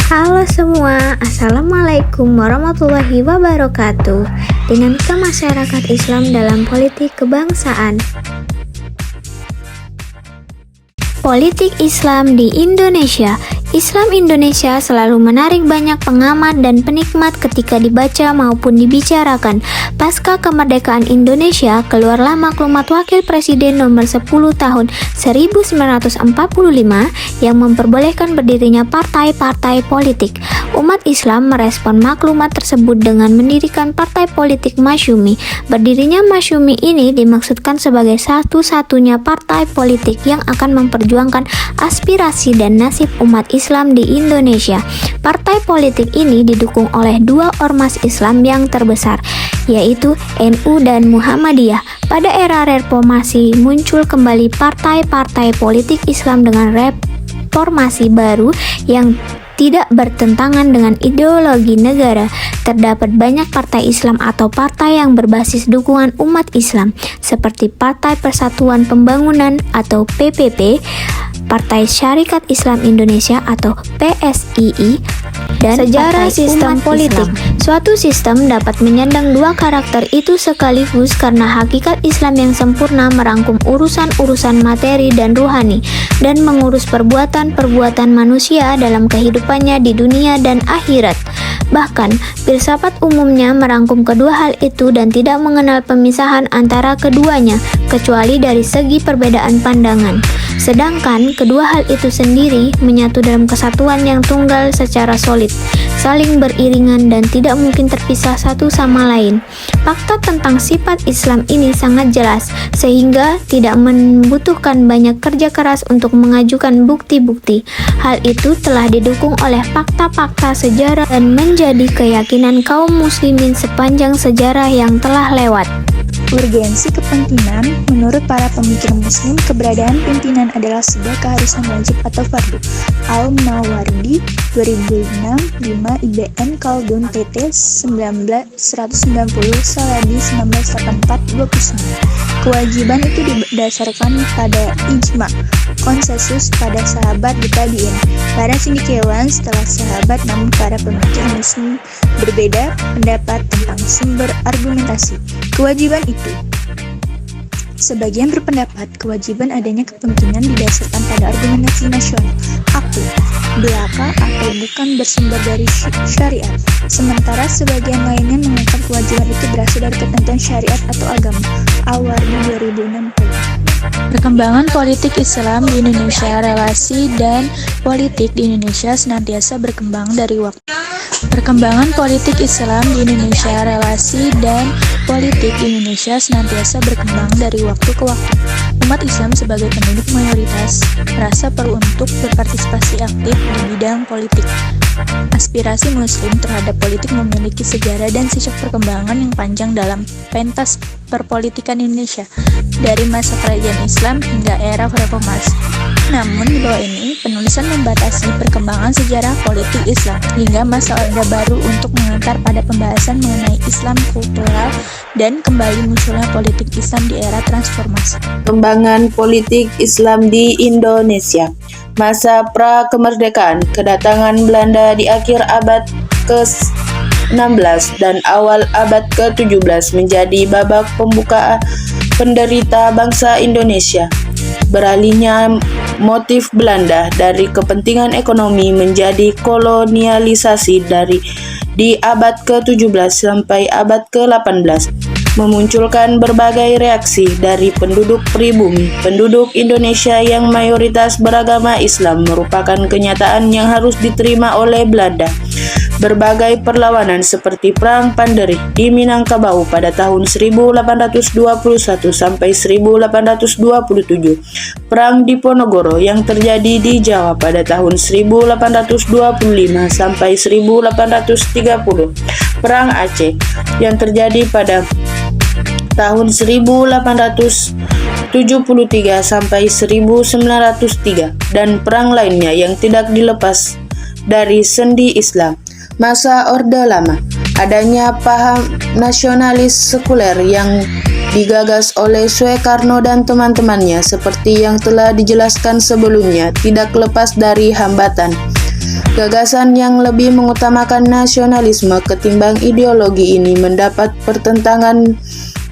Halo semua, Assalamualaikum warahmatullahi wabarakatuh. Dinamika masyarakat Islam dalam politik kebangsaan. Politik Islam di Indonesia. Islam Indonesia selalu menarik banyak pengamat dan penikmat ketika dibaca maupun dibicarakan. Pasca kemerdekaan Indonesia, keluarlah Maklumat Wakil Presiden nomor 10 tahun 1945 yang memperbolehkan berdirinya partai-partai politik. Umat Islam merespon maklumat tersebut dengan mendirikan Partai Politik Masyumi. Berdirinya Masyumi ini dimaksudkan sebagai satu-satunya partai politik yang akan memperjuangkan aspirasi dan nasib umat Islam di Indonesia. Partai politik ini didukung oleh dua ormas Islam yang terbesar, yaitu NU dan Muhammadiyah. Pada era reformasi muncul kembali partai-partai politik Islam dengan reformasi baru yang tidak bertentangan dengan ideologi negara. Terdapat banyak partai Islam atau partai yang berbasis dukungan umat Islam, seperti Partai Persatuan Pembangunan atau PPP, Partai Syarikat Islam Indonesia atau PSII, dan sejarah sistem politik. Suatu sistem dapat menyandang dua karakter itu sekaligus karena hakikat Islam yang sempurna merangkum urusan-urusan materi dan ruhani, dan mengurus perbuatan-perbuatan manusia dalam kehidupannya di dunia dan akhirat. Bahkan, filsafat umumnya merangkum kedua hal itu dan tidak mengenal pemisahan antara keduanya, kecuali dari segi perbedaan pandangan. Sedangkan kedua hal itu sendiri menyatu dalam kesatuan yang tunggal secara solid, saling beriringan dan tidak mungkin terpisah satu sama lain. Fakta tentang sifat Islam ini sangat jelas, sehingga tidak membutuhkan banyak kerja keras untuk mengajukan bukti-bukti. Hal itu telah didukung oleh fakta-fakta sejarah dan menjadi keyakinan kaum muslimin sepanjang sejarah yang telah lewat. Urgensi kepemimpinan. Menurut para pemikir muslim, keberadaan pimpinan adalah sebuah keharusan wajib atau fardu. Al-Mawardi 2006, 5 IBN Khaldun PT 190 Salabi 1984 29. Kewajiban itu didasarkan pada ijma, konsensus pada sahabat di tabi'in, para cendekiawan setelah sahabat, namun para pemikir muslim berbeda pendapat tentang sumber argumentasi kewajiban itu. Sebagian berpendapat kewajiban adanya kepemimpinan didasarkan pada argumentasi nasional, akil, belaka atau bukan bersumber dari syariat. Sementara sebagian lainnya menganggap kewajiban itu berasal dari ketentuan syariat atau agama. Al-Wardi 2060. Perkembangan politik Islam di Indonesia. Relasi dan politik di Indonesia senantiasa berkembang dari waktu. Perkembangan politik Islam di Indonesia. Relasi dan politik di Indonesia senantiasa berkembang dari waktu ke waktu. Umat Islam sebagai penduduk mayoritas merasa perlu untuk berpartisipasi aktif di bidang politik. Aspirasi Muslim terhadap politik memiliki sejarah dan sejak perkembangan yang panjang dalam pentas perpolitikan Indonesia, dari masa kerajaan Islam hingga era reformasi. Namun di bawah ini, penulisan membatasi perkembangan sejarah politik Islam hingga masa Orde Baru untuk mengantar pada pembahasan mengenai Islam kultural dan kembali munculnya politik Islam di era transformasi. Perkembangan politik Islam di Indonesia. Masa pra-kemerdekaan, kedatangan Belanda di akhir abad ke-16 dan awal abad ke-17 menjadi babak pembuka penderita bangsa Indonesia. Beralihnya motif Belanda dari kepentingan ekonomi menjadi kolonialisasi di abad ke-17 sampai abad ke-18. Memunculkan berbagai reaksi dari penduduk pribumi. Penduduk Indonesia yang mayoritas beragama Islam merupakan kenyataan yang harus diterima oleh Belanda. Berbagai perlawanan seperti Perang Panderi di Minangkabau pada tahun 1821 sampai 1827, Perang Diponegoro yang terjadi di Jawa pada tahun 1825 sampai 1830, Perang Aceh yang terjadi pada tahun 1873 sampai 1903, dan perang lainnya yang tidak dilepas dari sendi Islam. Masa Orde Lama, adanya paham nasionalis sekuler yang digagas oleh Soekarno dan teman-temannya seperti yang telah dijelaskan sebelumnya tidak lepas dari hambatan Gagasan yang lebih mengutamakan nasionalisme ketimbang ideologi ini mendapat pertentangan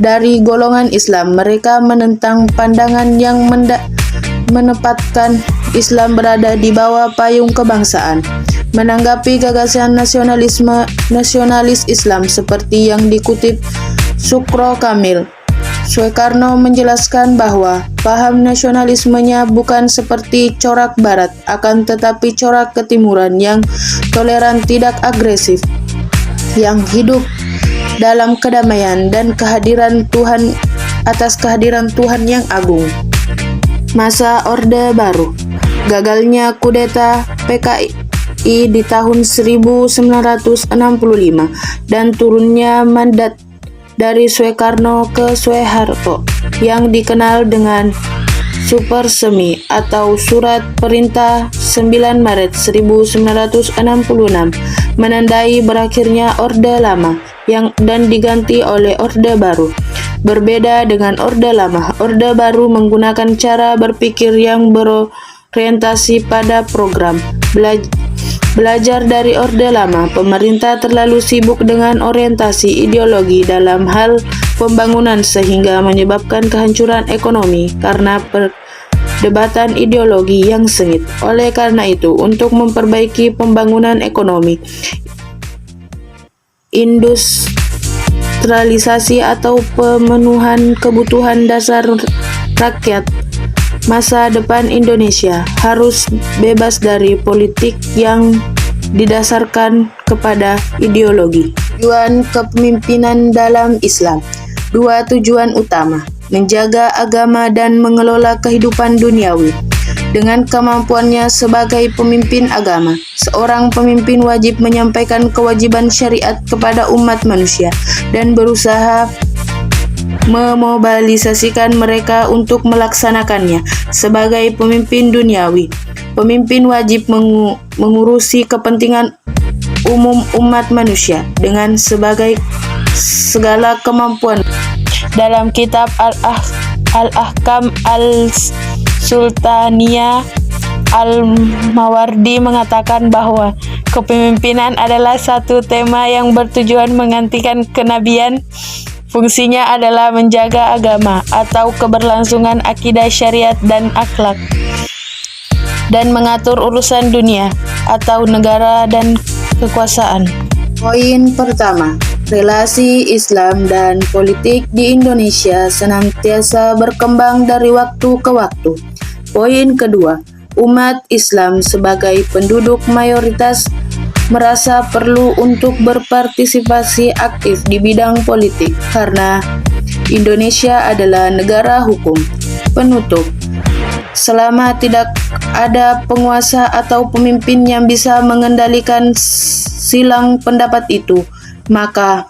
dari golongan Islam. Mereka menentang pandangan yang menempatkan Islam berada di bawah payung kebangsaan. Menanggapi gagasan nasionalis Islam seperti yang dikutip Sukro Kamil, Soekarno menjelaskan bahwa paham nasionalismenya bukan seperti corak barat, akan tetapi corak ketimuran yang toleran, tidak agresif, yang hidup dalam kedamaian dan kehadiran Tuhan atas kehadiran Tuhan yang agung. Masa Orde Baru. Gagalnya kudeta PKI di tahun 1965 dan turunnya mandat dari Soekarno ke Soeharto yang dikenal dengan Supersemi atau Surat Perintah 9 Maret 1966 menandai berakhirnya Orde Lama dan diganti oleh Orde Baru. Berbeda dengan Orde Lama, Orde Baru menggunakan cara berpikir yang berorientasi pada program. Belajar dari Orde Lama, pemerintah terlalu sibuk dengan orientasi ideologi dalam hal pembangunan sehingga menyebabkan kehancuran ekonomi karena perdebatan ideologi yang sengit. Oleh karena itu, untuk memperbaiki pembangunan ekonomi, industrialisasi atau pemenuhan kebutuhan dasar rakyat, masa depan Indonesia harus bebas dari politik yang didasarkan kepada ideologi. Tujuan kepemimpinan dalam Islam. Dua tujuan utama: menjaga agama dan mengelola kehidupan duniawi. Dengan kemampuannya sebagai pemimpin agama, seorang pemimpin wajib menyampaikan kewajiban syariat kepada umat manusia dan berusaha memobilisasikan mereka untuk melaksanakannya. Sebagai pemimpin duniawi, pemimpin wajib mengurusi kepentingan umum umat manusia dengan segala kemampuan. Dalam kitab Al-Ahkam Al-Sultaniyah, Al-Mawardi mengatakan bahwa kepemimpinan adalah satu tema yang bertujuan menggantikan kenabian. Fungsinya adalah menjaga agama atau keberlangsungan akidah syariat dan akhlak, dan mengatur urusan dunia atau negara dan kekuasaan. Poin pertama, relasi Islam dan politik di Indonesia senantiasa berkembang dari waktu ke waktu. Poin kedua, umat Islam sebagai penduduk mayoritas merasa perlu untuk berpartisipasi aktif di bidang politik karena Indonesia adalah negara hukum. Penutup, selama tidak ada penguasa atau pemimpin yang bisa mengendalikan silang pendapat itu, maka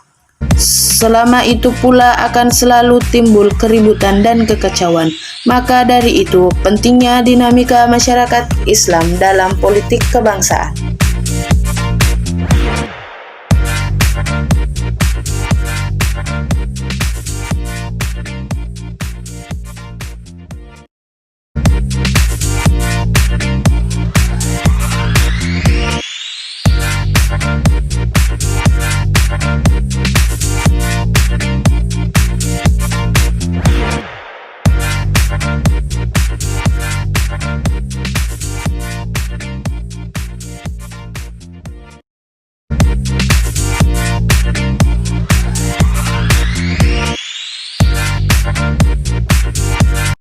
selama itu pula akan selalu timbul keributan dan kekacauan. Maka dari itu, pentingnya dinamika masyarakat Islam dalam politik kebangsaan.